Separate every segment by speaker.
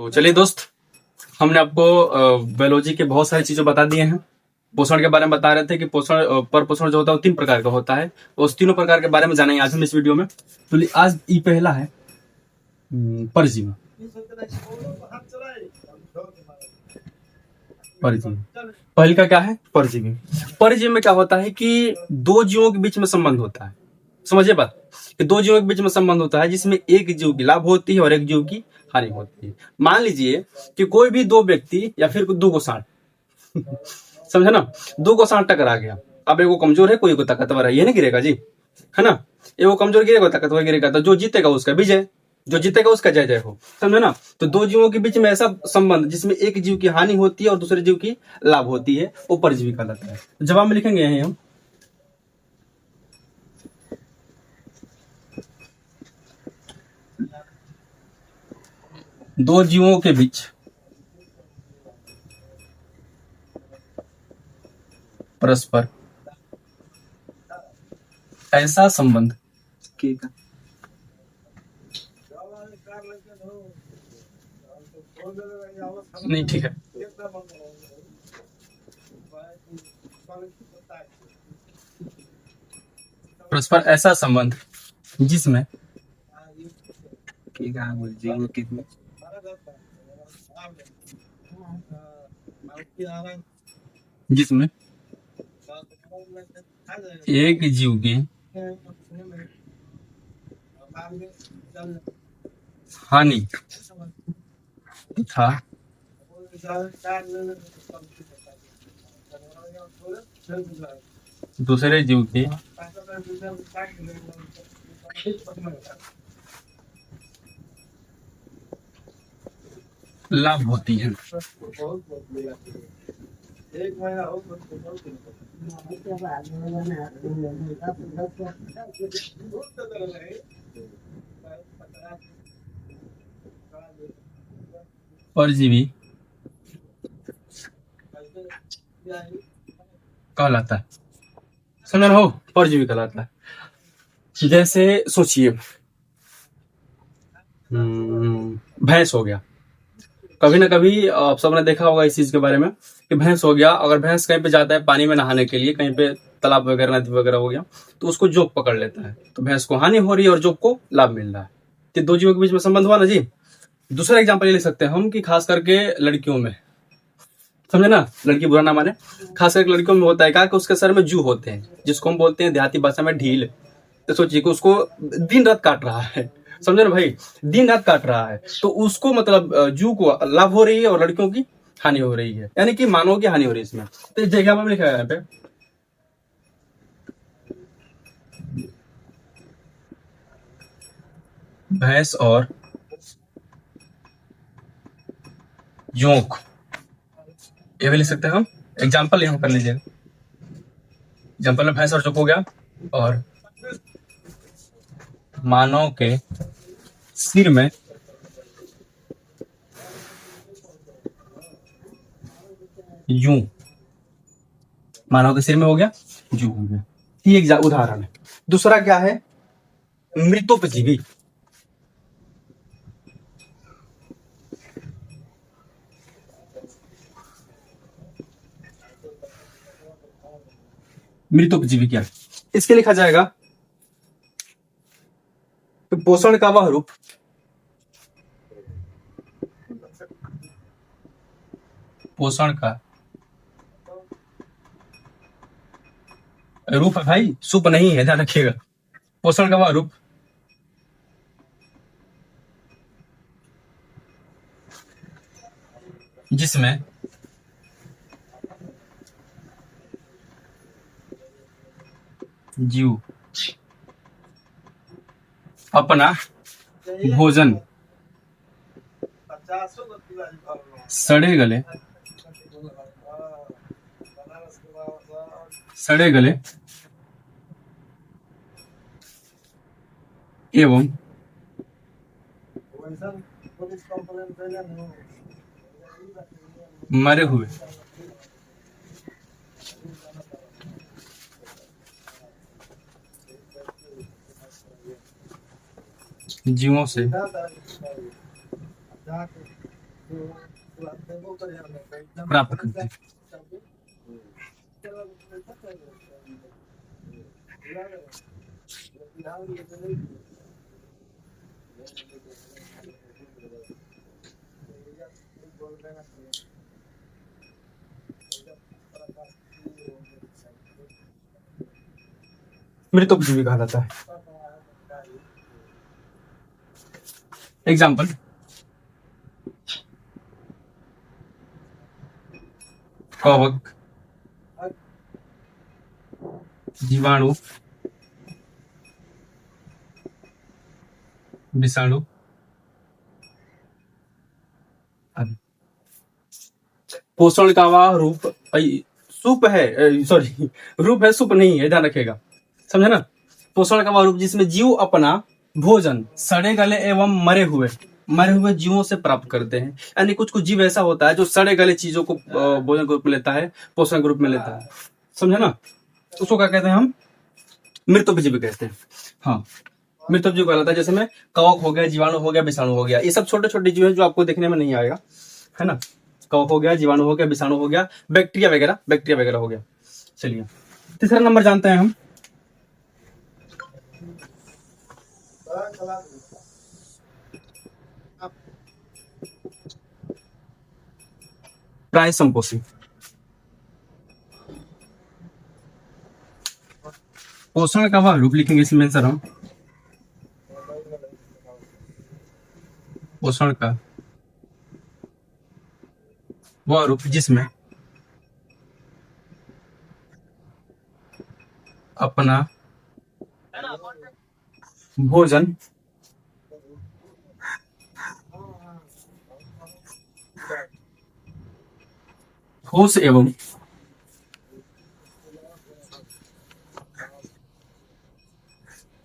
Speaker 1: तो चलिए दोस्त, हमने आपको बायोलॉजी के बहुत सारी चीजें बता दिए हैं। पोषण के बारे में बता रहे थे कि पोषण पर पोषण जो होता है वो 3 प्रकार का होता है। तो उस तीनों प्रकार के बारे में जानेंगे आज हम इस वीडियो में। तो आज ये पहला है परजीवी। परजीवी पहले का क्या है? परजीवी। परजीवी में क्या होता है कि दो जीवों के बीच में संबंध होता है। समझिए बात कि दो जीवों के बीच में संबंध होता है जिसमें एक जीव की लाभ होती है और एक जीव की हानि होती है। मान लीजिए कि कोई भी दो व्यक्ति या फिर दो को सांड समझे ना, दो को सांड टकरा गया। अब एगो कमजोर है, कोई को ताकतवर है, ये नहीं गिरेगा जी, है ना। एगो कमजोर गिरेगा, ताकतवर गिरेगा, तो जो जीतेगा उसका विजय, जो जीतेगा उसका जय जय हो, समझे ना। तो दो जीवों के बीच में ऐसा संबंध जिसमें एक जीव की हानि होती है और दूसरे जीव की लाभ होती है, वो परजीवी कहलाता है। जवाब में लिखेंगे यही हम। दो जीवों के बीच परस्पर ऐसा संबंध नहीं, ठीक है। परस्पर ऐसा संबंध जिसमें जिसमें एक जीव की हानि तथा दूसरे जीव की लाभ होती है। परजीवी कहलाता है, समझ रहे हो, परजीवी कहलाता है। जैसे सोचिए, भैंस हो गया। कभी ना कभी आप सबने देखा होगा इस चीज के बारे में कि भैंस हो गया, अगर भैंस कहीं पे जाता है पानी में नहाने के लिए, कहीं पे तालाब वगैरह नदी वगैरह हो गया, तो उसको जोक पकड़ लेता है, तो भैंस को हानि हो रही है और जोक को लाभ मिल रहा है। तो दो जीवों के बीच में संबंध हुआ ना जी। दूसरा एग्जाम्पल ये ले सकते हैं हम कि खास करके लड़कियों में, समझे ना, लड़की बुरा ना माने, खास करके लड़कियों में होता है क्या कि उसके सर में जू होते हैं, जिसको हम बोलते हैं देहाती भाषा में ढील। तो सोचिए कि उसको दिन रात काट रहा है, समझे ना भाई, दिन रात काट रहा है, तो उसको मतलब जू को लाभ हो रही है और लड़कियों की हानि हो रही है, यानी कि मानव की हानि हो रही है इसमें। तो इस जगह में लिखा है यहाँ पे भैंस और जोंक, ये भी लिख सकते हैं हम। एग्जाम्पल यहाँ कर लीजिए। एग्जाम्पल में भैंस और जोंक हो गया, और मानव के सिर में यूं, मानव के सिर में हो गया जू हो गया। ये एक उदाहरण है। दूसरा क्या है? मृतोपजीवी। मृतोपजीवी क्या है? इसके लिखा जाएगा तो पोषण का वह रूप पोषण का रूप है भाई, सुप नहीं है, ध्यान रखिएगा। पोषण का वह रूप जिसमें जीव अपना भोजन सड़े गले एवं मरे हुए जीवों से प्राप्त करते हैं। मृतोपजीवी कहा जाता है। एग्जाम्पल, कवक, जीवाणु, विषाणु आदि। पोषण का वह रूप सूप है, सॉरी रूप है, सूप नहीं है, ध्यान रखिएगा, समझे ना। पोषण का वह रूप जिसमें जीव अपना भोजन सड़े गले एवं मरे हुए जीवों से प्राप्त करते हैं। यानी कुछ कुछ जीव ऐसा होता है जो सड़े गले चीजों को भोजन के रूप में लेता है, पोषण के रूप में लेता है, समझे ना। उसको क्या कहते हैं हम? मृतोपजीवी कहते हैं। हाँ, मृतोपजीवी कहलाता है। जैसे में कवक हो गया, जीवाणु हो गया, विषाणु हो गया, ये सब छोटे छोटे जीव हैं जो आपको देखने में नहीं आएगा, है ना। कवक हो गया, जीवाणु हो गया, विषाणु हो गया, बैक्टीरिया वगैरह हो गया। चलिए तीसरा नंबर जानते हैं हम। प्राय संपोषी। पोषण का वह रूप लिखेंगे इसमें सर हम, पोषण का वह रूप जिसमें अपना भोजन ठोस एवं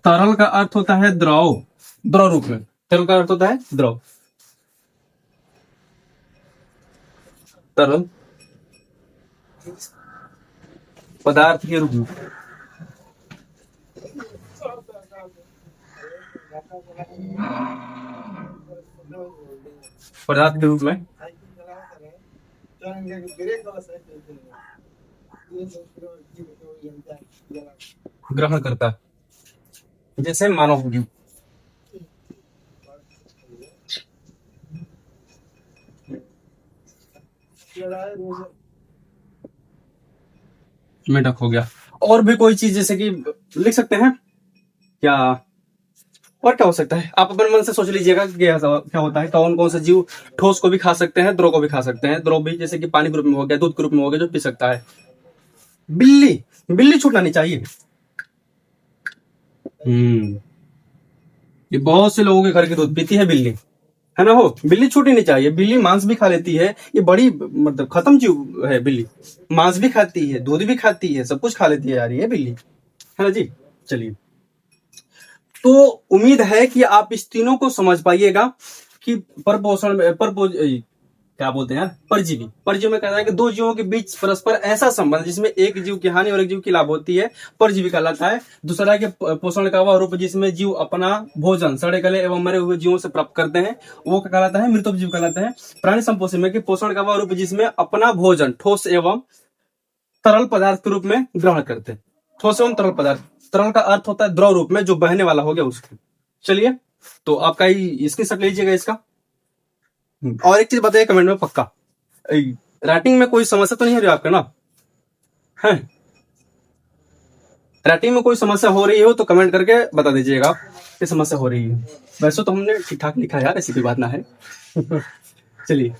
Speaker 1: तरल का अर्थ होता है द्रव रूप में। तरल का अर्थ होता है द्रव, तरल पदार्थ के रूप में। पदार्थ के रूप में ग्रहण करता है, जैसे मानव जीव। मेढक हो गया। और भी कोई चीज जैसे कि लिख सकते हैं क्या, और क्या हो सकता है? आप अपने मन से सोच लीजिएगा क्या होता है। कौन कौन से जीव ठोस को भी खा सकते हैं, द्रव को भी खा सकते हैं। द्रव भी जैसे कि पानी के रूप में हो गया, दूध के रूप में हो गया, जो पी सकता है। बिल्ली छूटना नहीं चाहिए। ये बहुत से लोगों के घर की दूध पीती है बिल्ली, है ना। हो, बिल्ली छूटनी नहीं चाहिए। बिल्ली मांस भी खा लेती है, ये बड़ी मतलब खत्म जीव है बिल्ली। मांस भी खाती है, दूध भी खाती है, सब कुछ खा लेती है यार ये बिल्ली, है ना जी। चलिए, तो उम्मीद है कि आप इस तीनों को समझ पाइएगा कि क्या बोलते हैं यार, परजीवी में कहता है कि दो जीवों के बीच परस्पर ऐसा संबंध जिसमें एक जीव की हानि और एक जीव की लाभ होती है, परजीवी कहलाता है। दूसरा है कि पोषण का वह रूप जिसमें जीव अपना भोजन सड़े गले एवं मरे हुए जीवों से प्राप्त करते हैं, वो क्या कहलाता है? मृतोपजीवी कहलाता है। प्राणी संपोषी में कि पोषण का वह रूप जिसमें अपना भोजन ठोस एवं तरल पदार्थ के रूप में ग्रहण करते हैं। ठोस एवं तरल पदार्थ, तरल का अर्थ होता है द्रव रूप में, जो बहने वाला हो गया उसको। चलिए, तो आपका स्क्रीनशॉट लीजिएगा इसका। और एक चीज बताइए कमेंट में पक्का, राइटिंग में कोई समस्या तो नहीं हो रही आपका ना? है, राइटिंग में कोई समस्या हो रही हो तो कमेंट करके बता दीजिएगा कि समस्या हो रही है। वैसे तो हमने ठीक ठाक लिखा है यार, ऐसी कोई बात ना है। चलिए।